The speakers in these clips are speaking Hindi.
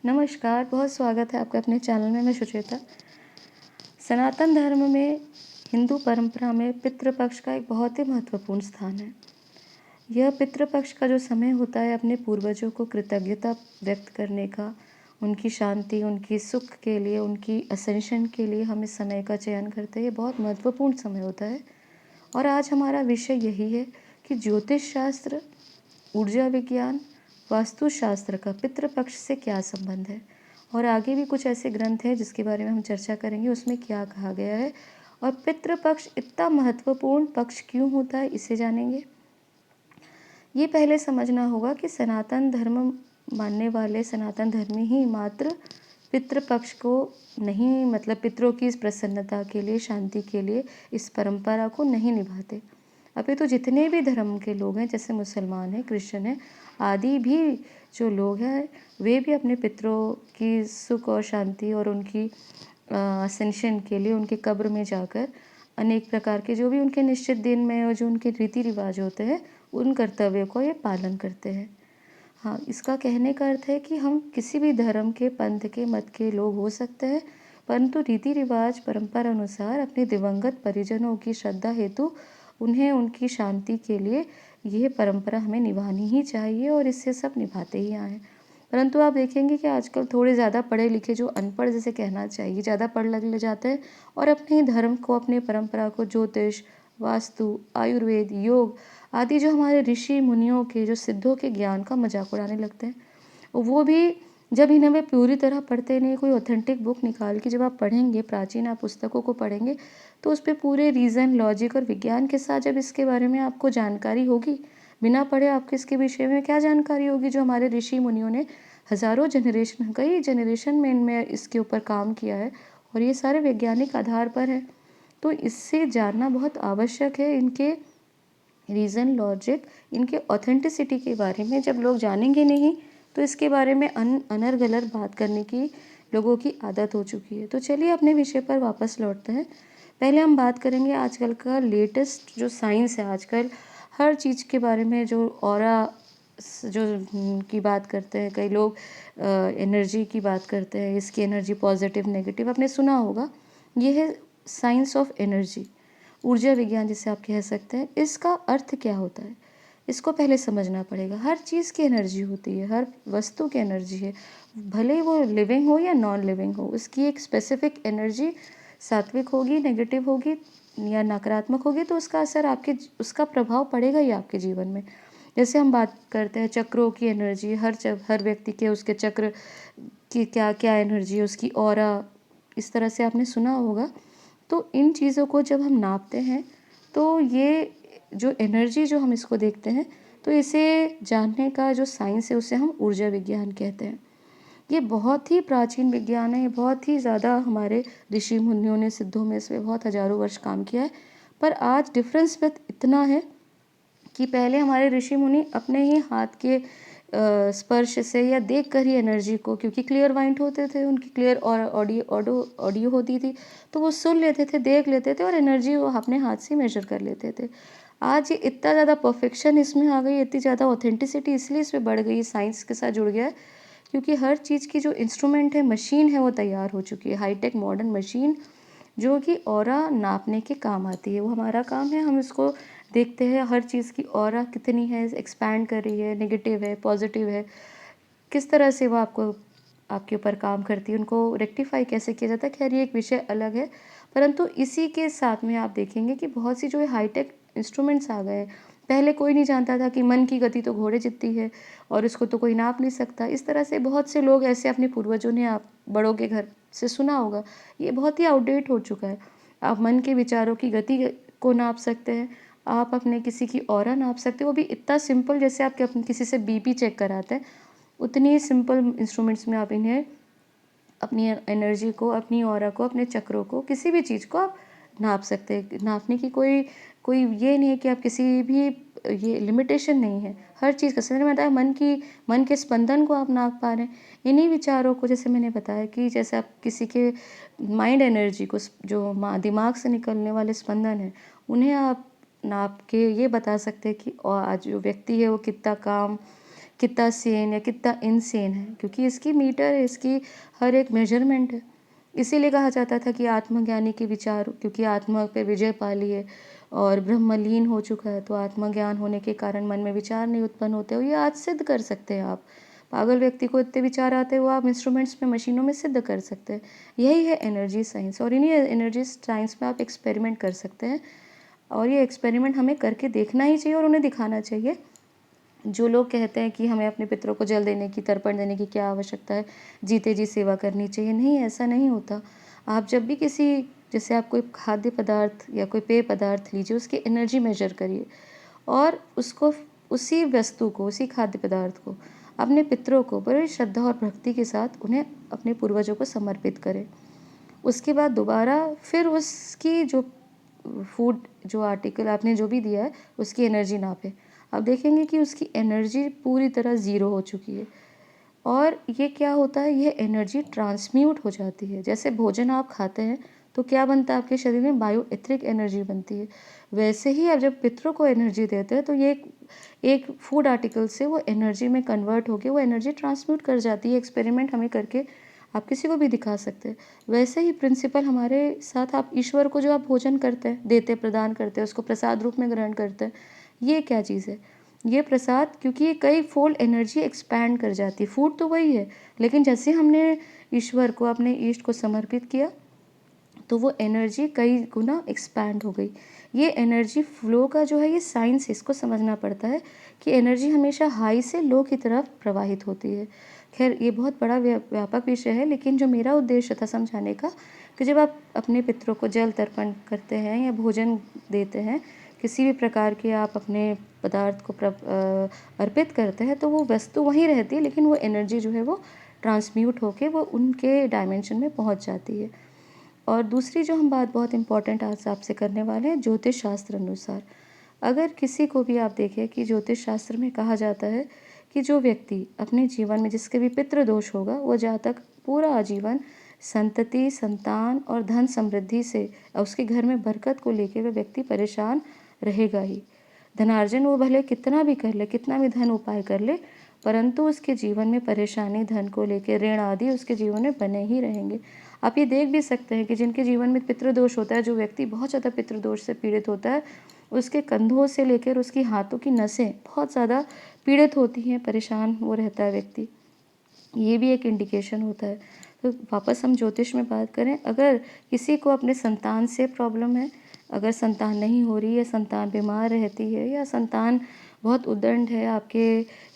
नमस्कार, बहुत स्वागत है आपका अपने चैनल में। मैं सुचेता। सनातन धर्म में हिंदू परंपरा में पितृपक्ष का एक बहुत ही महत्वपूर्ण स्थान है। यह पितृपक्ष का जो समय होता है अपने पूर्वजों को कृतज्ञता व्यक्त करने का, उनकी शांति, उनकी सुख के लिए, उनकी असेंशन के लिए हम इस समय का चयन करते हैं। ये बहुत महत्वपूर्ण समय होता है और आज हमारा विषय यही है कि ज्योतिष शास्त्र, ऊर्जा विज्ञान, वास्तुशास्त्र का पितृपक्ष से क्या संबंध है और आगे भी कुछ ऐसे ग्रंथ हैं जिसके बारे में हम चर्चा करेंगे, उसमें क्या कहा गया है और पितृपक्ष इतना महत्वपूर्ण पक्ष क्यों होता है, इसे जानेंगे। ये पहले समझना होगा कि सनातन धर्म मानने वाले सनातन धर्मी ही मात्र पितृपक्ष को नहीं, मतलब पितरों की इस प्रसन्नता के लिए, शांति के लिए इस परंपरा को नहीं निभाते। अभी तो जितने भी धर्म के लोग हैं, जैसे मुसलमान हैं, क्रिश्चियन हैं, आदि भी जो लोग हैं, वे भी अपने पितरों की सुख और शांति और उनकी असेंशन के लिए उनके कब्र में जाकर अनेक प्रकार के जो भी उनके निश्चित दिन में और जो उनके रीति रिवाज होते हैं, उन कर्तव्यों को ये पालन करते हैं। हाँ, इसका कहने का अर्थ है कि हम किसी भी धर्म के, पंथ के, मत के लोग हो सकते हैं, परंतु रीति रिवाज परंपरा अनुसार अपने दिवंगत परिजनों की श्रद्धा हेतु उन्हें उनकी शांति के लिए यह परंपरा हमें निभानी ही चाहिए और इससे सब निभाते ही आए। परंतु आप देखेंगे कि आजकल थोड़े ज़्यादा पढ़े लिखे, जो अनपढ़ जिसे कहना चाहिए, ज़्यादा पढ़ लग जाते हैं और अपने ही धर्म को, अपने परंपरा को, ज्योतिष, वास्तु, आयुर्वेद, योग आदि जो हमारे ऋषि मुनियों के, जो सिद्धों के ज्ञान का मजाक उड़ाने लगते हैं। वो भी जब इन्हें वे पूरी तरह पढ़ते नहीं, कोई ऑथेंटिक बुक निकाल के जब आप पढ़ेंगे, प्राचीन आप पुस्तकों को पढ़ेंगे, तो उस पर पूरे रीज़न, लॉजिक और विज्ञान के साथ जब इसके बारे में आपको जानकारी होगी, बिना पढ़े आपको इसके विषय में क्या जानकारी होगी, जो हमारे ऋषि मुनियों ने हज़ारों जनरेशन, कई जनरेशन में इनमें इसके ऊपर काम किया है और ये सारे वैज्ञानिक आधार पर है। तो इससे जानना बहुत आवश्यक है। इनके रीज़न, लॉजिक, इनके ऑथेंटिसिटी के बारे में जब लोग जानेंगे नहीं, तो इसके बारे में अनर्गलर बात करने की लोगों की आदत हो चुकी है। तो चलिए अपने विषय पर वापस लौटते हैं। पहले हम बात करेंगे आजकल का लेटेस्ट जो साइंस है, आजकल हर चीज़ के बारे में, जो ऑरा जो की बात करते हैं, कई लोग एनर्जी की बात करते हैं, इसकी एनर्जी पॉजिटिव, नेगेटिव, आपने सुना होगा। ये है साइंस ऑफ एनर्जी, ऊर्जा विज्ञान जिसे आप कह सकते हैं। इसका अर्थ क्या होता है, इसको पहले समझना पड़ेगा। हर चीज़ की एनर्जी होती है, हर वस्तु की एनर्जी है, भले वो लिविंग हो या नॉन लिविंग हो, उसकी एक स्पेसिफिक एनर्जी सात्विक होगी, नेगेटिव होगी या नकारात्मक होगी, तो उसका असर आपके, उसका प्रभाव पड़ेगा ही आपके जीवन में। जैसे हम बात करते हैं चक्रों की एनर्जी, हर व्यक्ति के उसके चक्र की क्या क्या एनर्जी है, उसकी ऑरा, इस तरह से आपने सुना होगा। तो इन चीज़ों को जब हम नापते हैं, तो ये जो एनर्जी, जो हम इसको देखते हैं, तो इसे जानने का जो साइंस है उसे हम ऊर्जा विज्ञान कहते हैं। ये बहुत ही प्राचीन विज्ञान है, ये बहुत ही ज़्यादा हमारे ऋषि मुनियों ने, सिद्धों में इसमें बहुत हज़ारों वर्ष काम किया है। पर आज डिफरेंस बस इतना है कि पहले हमारे ऋषि मुनि अपने ही हाथ के स्पर्श से या देख कर ही एनर्जी को, क्योंकि क्लियर माइंड होते थे, उनकी क्लियर और ऑडियो होती थी, तो वो सुन लेते थे, देख लेते थे और एनर्जी वो अपने हाथ से मेजर कर लेते थे। आज ये इतना ज़्यादा परफेक्शन इसमें आ गई, इतनी ज़्यादा ऑथेंटिसिटी इसलिए इसमें बढ़ गई, साइंस के साथ जुड़ गया है, क्योंकि हर चीज़ की जो इंस्ट्रूमेंट है, मशीन है, वो तैयार हो चुकी है, हाईटेक मॉडर्न मशीन, जो कि ऑरा नापने के काम आती है। वो हमारा काम है, हम इसको देखते हैं, हर चीज़ की ऑरा कितनी है, एक्सपैंड कर रही है, नेगेटिव है, पॉजिटिव है, किस तरह से वो आपको, आपके ऊपर काम करती है, उनको रेक्टिफाई कैसे किया जाता है। खैर ये एक विषय अलग है, परंतु इसी के साथ में आप देखेंगे कि बहुत सी जो है हाईटेक इंस्ट्रूमेंट्स आ गए हैं। पहले कोई नहीं जानता था कि मन की गति तो घोड़े जितनी है और इसको तो कोई नाप नहीं सकता। इस तरह से बहुत से लोग ऐसे, अपने पूर्वजों ने, आप बड़ों के घर से सुना होगा, ये बहुत ही आउटडेट हो चुका है। आप मन के विचारों की गति को नाप सकते हैं, आप अपने किसी की ऑरा नाप सकते हैं, वो भी इतना सिंपल, जैसे आप किसी से बीपी चेक कराते हैं, उतनी सिंपल इंस्ट्रूमेंट्स में आप इन्हें, अपनी एनर्जी को, अपनी ऑरा को, अपने चक्रों को, किसी भी चीज़ को आप नाप सकते हैं। नापने की कोई कोई ये नहीं है कि आप किसी भी, ये लिमिटेशन नहीं है। हर चीज़ का, समझ में आता है, मन के स्पंदन को आप नाप पा रहे हैं। इन्हीं विचारों को, जैसे मैंने बताया कि जैसे आप किसी के माइंड एनर्जी को, जो दिमाग से निकलने वाले स्पंदन हैं, उन्हें आप नाप के ये बता सकते हैं कि आज जो व्यक्ति है वो कितना काम, कितना सेन या कितना इनसेन है, क्योंकि इसकी मीटर है, इसकी हर एक मेजरमेंट है। इसीलिए कहा जाता था कि आत्मज्ञानी के विचार, क्योंकि आत्मा पे विजय पा ली है और ब्रह्मलीन हो चुका है, तो आत्मज्ञान होने के कारण मन में विचार नहीं उत्पन्न होते। और ये आज सिद्ध कर सकते हैं आप। पागल व्यक्ति को इतने विचार आते हैं वो आप इंस्ट्रूमेंट्स में, मशीनों में सिद्ध कर सकते हैं। यही है एनर्जी साइंस, और इन्हीं एनर्जी साइंस में आप एक्सपेरिमेंट कर सकते हैं। और ये एक्सपेरिमेंट हमें करके देखना ही चाहिए और उन्हें दिखाना चाहिए। जो लोग कहते हैं कि हमें अपने पितरों को जल देने की, तर्पण देने की क्या आवश्यकता है, जीते जी सेवा करनी चाहिए, नहीं, ऐसा नहीं होता। आप जब भी किसी, जैसे आप कोई खाद्य पदार्थ या कोई पेय पदार्थ लीजिए, उसकी एनर्जी मेजर करिए और उसको, उसी वस्तु को, उसी खाद्य पदार्थ को अपने पितरों को बड़ी श्रद्धा और भक्ति के साथ उन्हें, अपने पूर्वजों को समर्पित करें। उसके बाद दोबारा फिर उसकी जो फूड, जो आर्टिकल आपने जो भी दिया है, उसकी एनर्जी नापें। आप देखेंगे कि उसकी एनर्जी पूरी तरह ज़ीरो हो चुकी है। और ये क्या होता है, ये एनर्जी ट्रांसम्यूट हो जाती है। जैसे भोजन आप खाते हैं तो क्या बनता है आपके शरीर में, बायो एथिक एनर्जी बनती है। वैसे ही आप जब पितरों को एनर्जी देते हैं तो ये एक फूड आर्टिकल से वो एनर्जी में कन्वर्ट होकर वो एनर्जी ट्रांसम्यूट कर जाती है। एक्सपेरिमेंट हमें करके आप किसी को भी दिखा सकते हैं। वैसे ही प्रिंसिपल हमारे साथ, आप ईश्वर को जो आप भोजन करते हैं, देते, प्रदान करते हैं, उसको प्रसाद रूप में ग्रहण करते हैं, ये क्या चीज़ है, ये प्रसाद, क्योंकि ये कई फोल्ड एनर्जी एक्सपैंड कर जाती है। फूड तो वही है, लेकिन जैसे हमने ईश्वर को, अपने ईष्ट को समर्पित किया, तो वो एनर्जी कई गुना एक्सपैंड हो गई। ये एनर्जी फ्लो का जो है, ये साइंस है, इसको समझना पड़ता है कि एनर्जी हमेशा हाई से लो की तरफ प्रवाहित होती है। खैर, ये बहुत बड़ा व्यापक विषय है, लेकिन जो मेरा उद्देश्य था समझाने का, कि जब आप अपने पितरों को जल तर्पण करते हैं या भोजन देते हैं, किसी भी प्रकार के आप अपने पदार्थ को अर्पित करते हैं, तो वो वस्तु वहीं रहती है, लेकिन वो एनर्जी जो है वो ट्रांसम्यूट होके वो उनके डायमेंशन में पहुंच जाती है। और दूसरी जो हम बात बहुत इम्पॉर्टेंट आज आपसे करने वाले हैं, ज्योतिष शास्त्र अनुसार, अगर किसी को भी आप देखें कि ज्योतिष शास्त्र में कहा जाता है कि जो व्यक्ति अपने जीवन में, जिसके भी पितृ दोष होगा, वो जातक पूरा आजीवन संतति, संतान और धन समृद्धि से, उसके घर में बरकत को लेके वह व्यक्ति परेशान रहेगा ही। धनार्जन वो भले कितना भी कर ले, कितना भी धन उपाय कर ले, परंतु उसके जीवन में परेशानी, धन को लेकर ऋण आदि उसके जीवन में बने ही रहेंगे। आप ये देख भी सकते हैं कि जिनके जीवन में पितृदोष होता है, जो व्यक्ति बहुत ज़्यादा पितृदोष से पीड़ित होता है, उसके कंधों से लेकर उसकी हाथों की नसें बहुत ज़्यादा पीड़ित होती हैं, परेशान वो रहता है व्यक्ति। ये भी एक इंडिकेशन होता है। तो वापस हम ज्योतिष में बात करें, अगर किसी को अपने संतान से प्रॉब्लम है, अगर संतान नहीं हो रही है, संतान बीमार रहती है, या संतान बहुत उद्दंड है, आपके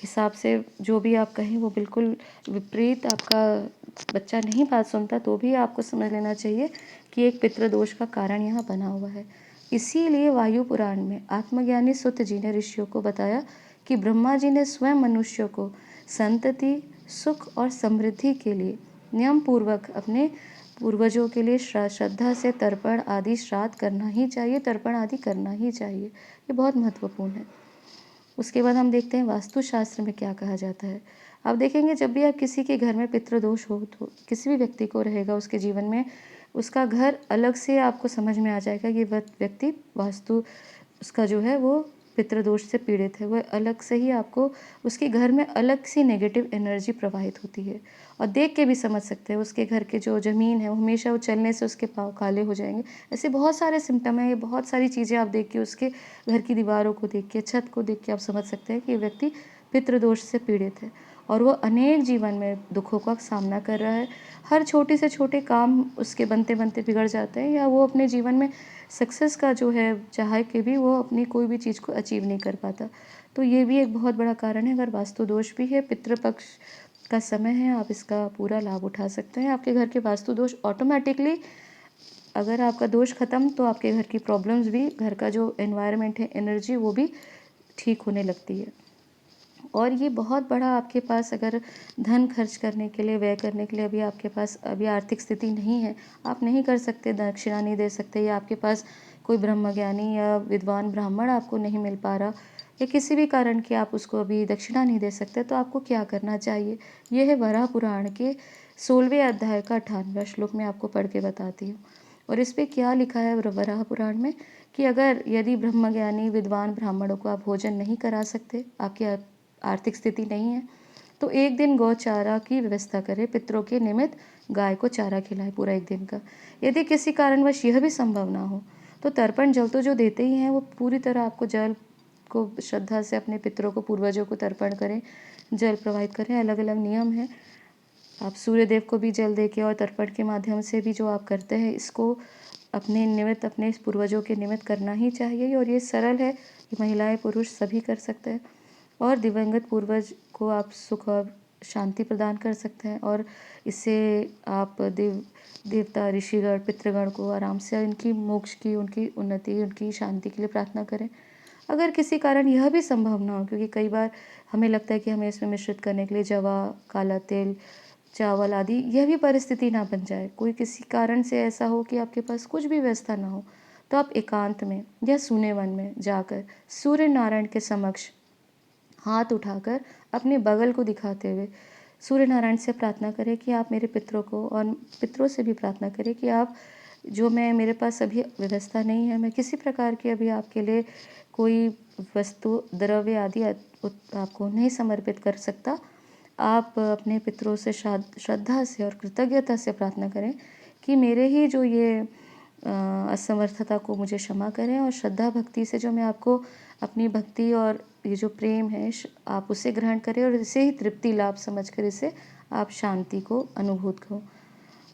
हिसाब से जो भी आप कहें वो बिल्कुल विपरीत, आपका बच्चा नहीं बात सुनता, तो भी आपको समझ लेना चाहिए कि एक पितृदोष का कारण यहाँ बना हुआ है। इसीलिए वायु पुराण में आत्मज्ञानी सुत जी ने ऋषियों को बताया कि ब्रह्मा जी ने स्वयं मनुष्य को संतति, सुख और समृद्धि के लिए नियम पूर्वक अपने पूर्वजों के लिए श्रद्धा से तर्पण आदि श्राद्ध करना ही चाहिए, तर्पण आदि करना ही चाहिए। ये बहुत महत्वपूर्ण है। उसके बाद हम देखते हैं वास्तुशास्त्र में क्या कहा जाता है। आप देखेंगे जब भी आप किसी के घर में पितृदोष हो, तो किसी भी व्यक्ति को रहेगा, उसके जीवन में उसका घर अलग से आपको समझ में आ जाएगा कि वह व्यक्ति वास्तु, उसका जो है वो पितृदोष से पीड़ित है। वह अलग से ही आपको, उसके घर में अलग सी नेगेटिव एनर्जी प्रवाहित होती है। और देख के भी समझ सकते हैं, उसके घर के जो ज़मीन है वो हमेशा, वो चलने से उसके पाँव काले हो जाएंगे। ऐसे बहुत सारे सिम्टम हैं, ये बहुत सारी चीज़ें आप देख के, उसके घर की दीवारों को देख के, छत को देख के आप समझ सकते हैं कि ये व्यक्ति पितृदोष से पीड़ित है और वो अनेक जीवन में दुखों का सामना कर रहा है। हर छोटे से छोटे काम उसके बनते बनते बिगड़ जाते हैं, या वो अपने जीवन में सक्सेस का जो है चाह के भी वो अपनी कोई भी चीज़ को अचीव नहीं कर पाता। तो ये भी एक बहुत बड़ा कारण है। अगर वास्तु दोष भी है, पितृपक्ष का समय है, आप इसका पूरा लाभ उठा सकते हैं। आपके घर के वास्तु दोष ऑटोमेटिकली, अगर आपका दोष खत्म, तो आपके घर की प्रॉब्लम्स भी, घर का जो एनवायरनमेंट है, एनर्जी, वो भी ठीक होने लगती है। और ये बहुत बड़ा आपके पास, अगर धन खर्च करने के लिए, व्यय करने के लिए अभी आपके पास अभी आर्थिक स्थिति नहीं है, आप नहीं कर सकते, दक्षिणा नहीं दे सकते, या आपके पास कोई ब्रह्मज्ञानी या विद्वान ब्राह्मण आपको नहीं मिल पा रहा, या किसी भी कारण की आप उसको अभी दक्षिणा नहीं दे सकते, तो आपको क्या करना चाहिए, ये है वराह पुराण के 16वें अध्याय का 98वां श्लोक में आपको पढ़ के बताती हूँ। और इस पर क्या लिखा है वराह पुराण में, कि अगर यदि ब्रह्मज्ञानी विद्वान ब्राह्मणों को आप भोजन नहीं करा सकते, आपके आर्थिक स्थिति नहीं है तो एक दिन गौचारा की व्यवस्था करें, पितरों के निमित्त गाय को चारा खिलाए पूरा एक दिन का। यदि किसी कारणवश यह भी संभव ना हो तो तर्पण जल तो जो देते ही हैं वो पूरी तरह आपको जल को श्रद्धा से अपने पितरों को, पूर्वजों को तर्पण करें, जल प्रवाहित करें। अलग अलग नियम हैं, आप सूर्य देव को भी जल दे के और तर्पण के माध्यम से भी जो आप करते हैं इसको अपने निमित्त, अपने पूर्वजों के निमित्त करना ही चाहिए। और ये सरल है, ये महिलाएं पुरुष सभी कर सकते हैं और दिवंगत पूर्वज को आप सुख और शांति प्रदान कर सकते हैं। और इससे आप देवता, ऋषिगण, पितृगण को आराम से उनकी मोक्ष की, उनकी उन्नति, उनकी शांति के लिए प्रार्थना करें। अगर किसी कारण यह भी संभव ना हो, क्योंकि कई बार हमें लगता है कि हमें इसमें मिश्रित करने के लिए जवा, काला तिल, चावल आदि, यह भी परिस्थिति ना बन जाए, कोई किसी कारण से ऐसा हो कि आपके पास कुछ भी व्यवस्था ना हो, तो आप एकांत में या सूने वन में जाकर सूर्य नारायण के समक्ष हाथ उठाकर अपने बगल को दिखाते हुए सूर्य नारायण से प्रार्थना करें कि आप मेरे पितरों को, और पितरों से भी प्रार्थना करें कि आप जो मैं, मेरे पास अभी व्यवस्था नहीं है, मैं किसी प्रकार की अभी आपके लिए कोई वस्तु, द्रव्य आदि आपको नहीं समर्पित कर सकता। आप अपने पितरों से श्रद्धा से और कृतज्ञता से प्रार्थना करें कि मेरे ही जो ये असमर्थता को मुझे क्षमा करें, और श्रद्धा भक्ति से जो मैं आपको अपनी भक्ति और ये जो प्रेम है आप उसे ग्रहण करें और इसे ही तृप्ति लाभ समझकर इसे आप शांति को अनुभूत करो।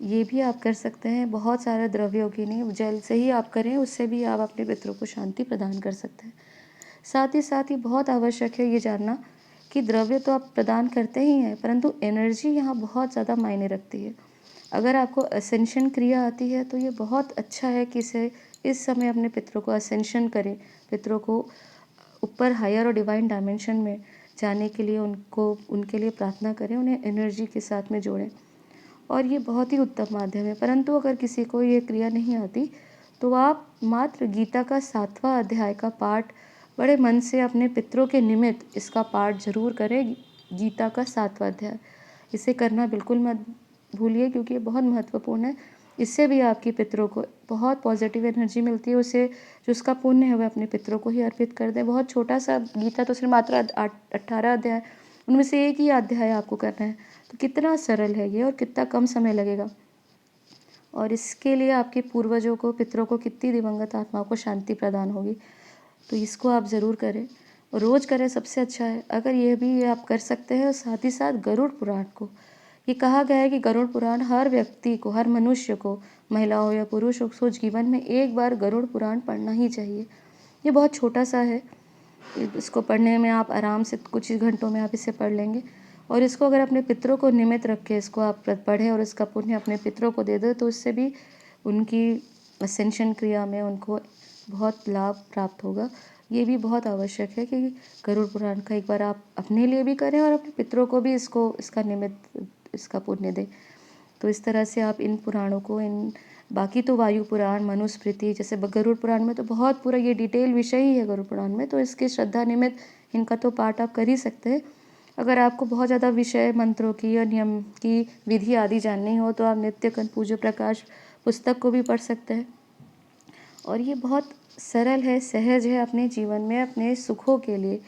ये भी आप कर सकते हैं, बहुत सारे द्रव्यों की नहीं, जल से ही आप करें, उससे भी आप अपने पितरों को शांति प्रदान कर सकते हैं। साथ ही बहुत आवश्यक है ये जानना कि द्रव्य तो आप प्रदान करते ही हैं, परंतु एनर्जी यहाँ बहुत ज़्यादा मायने रखती है। अगर आपको असेंशन क्रिया आती है तो ये बहुत अच्छा है कि इसे इस समय अपने पितरों को असेंशन करें, पितरों को ऊपर हायर और डिवाइन डायमेंशन में जाने के लिए उनके लिए प्रार्थना करें, उन्हें एनर्जी के साथ में जोड़ें, और ये बहुत ही उत्तम माध्यम है। परंतु अगर किसी को ये क्रिया नहीं आती तो आप मात्र गीता का 7वां अध्याय का पाठ बड़े मन से अपने पितरों के निमित्त इसका पाठ जरूर करें। गीता का 7वां अध्याय, इसे करना बिल्कुल मत भूलिए क्योंकि ये बहुत महत्वपूर्ण है। इससे भी आपकी पितरों को बहुत पॉजिटिव एनर्जी मिलती है। उसे जो उसका पुण्य है वह अपने पितरों को ही अर्पित कर दें। बहुत छोटा सा गीता तो सिर्फ मात्र 18 अध्याय, उनमें से एक ही अध्याय आपको करना है, तो कितना सरल है ये और कितना कम समय लगेगा। और इसके लिए आपके पूर्वजों को, पितरों को, कितनी दिवंगत आत्माओं को शांति प्रदान होगी। तो इसको आप ज़रूर करें, रोज़ करें, सबसे अच्छा है। अगर ये भी आप कर सकते हैं, और साथ ही साथ गरुड़ पुराण को, ये कहा गया है कि गरुड़ पुराण हर व्यक्ति को, हर मनुष्य को, महिला हो या पुरुष हो, उसको जीवन में एक बार गरुड़ पुराण पढ़ना ही चाहिए। ये बहुत छोटा सा है, इसको पढ़ने में आप आराम से कुछ ही घंटों में आप इसे पढ़ लेंगे। और इसको अगर अपने पितरों को निमित्त रख के इसको आप पढ़ें और इसका पुण्य अपने पितरों को दे दो, तो इससे भी उनकी असेंशन क्रिया में उनको बहुत लाभ प्राप्त होगा। ये भी बहुत आवश्यक है कि गरुड़ पुराण का एक बार आप अपने लिए भी करें और अपने पितरों को भी इसका निमित्त, इसका पुण्य दें। तो इस तरह से आप इन पुराणों को, इन बाकी तो वायु पुराण, मनुस्मृति, जैसे गरुड़ पुराण में तो बहुत पूरा ये डिटेल विषय ही है गरुड़ पुराण में, तो इसके श्रद्धा निमित्त इनका तो पाठ आप कर ही सकते हैं। अगर आपको बहुत ज़्यादा विषय, मंत्रों की या नियम की विधि आदि जाननी हो तो आप नित्य कंठ पूज्य प्रकाश पुस्तक को भी पढ़ सकते हैं। और ये बहुत सरल है, सहज है अपने जीवन में, अपने सुखों के लिए,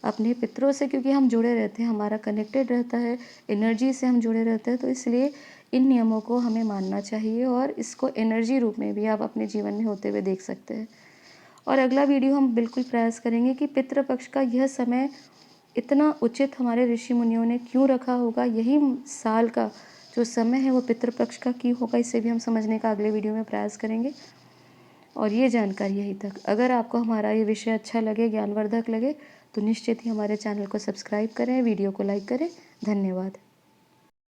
अपने पितरों से क्योंकि हम जुड़े रहते हैं, हमारा कनेक्टेड रहता है, एनर्जी से हम जुड़े रहते हैं, तो इसलिए इन नियमों को हमें मानना चाहिए और इसको एनर्जी रूप में भी आप अपने जीवन में होते हुए देख सकते हैं। और अगला वीडियो हम बिल्कुल प्रयास करेंगे कि पितृपक्ष का यह समय इतना उचित हमारे ऋषि मुनियों ने क्यों रखा होगा, यही साल का जो समय है वो पितृपक्ष का क्यों होगा, इसे भी हम समझने का अगले वीडियो में प्रयास करेंगे। और ये जानकारी यहीं तक। अगर आपको हमारा ये विषय अच्छा लगे, ज्ञानवर्धक लगे, तो निश्चित ही हमारे चैनल को सब्सक्राइब करें, वीडियो को लाइक करें। धन्यवाद।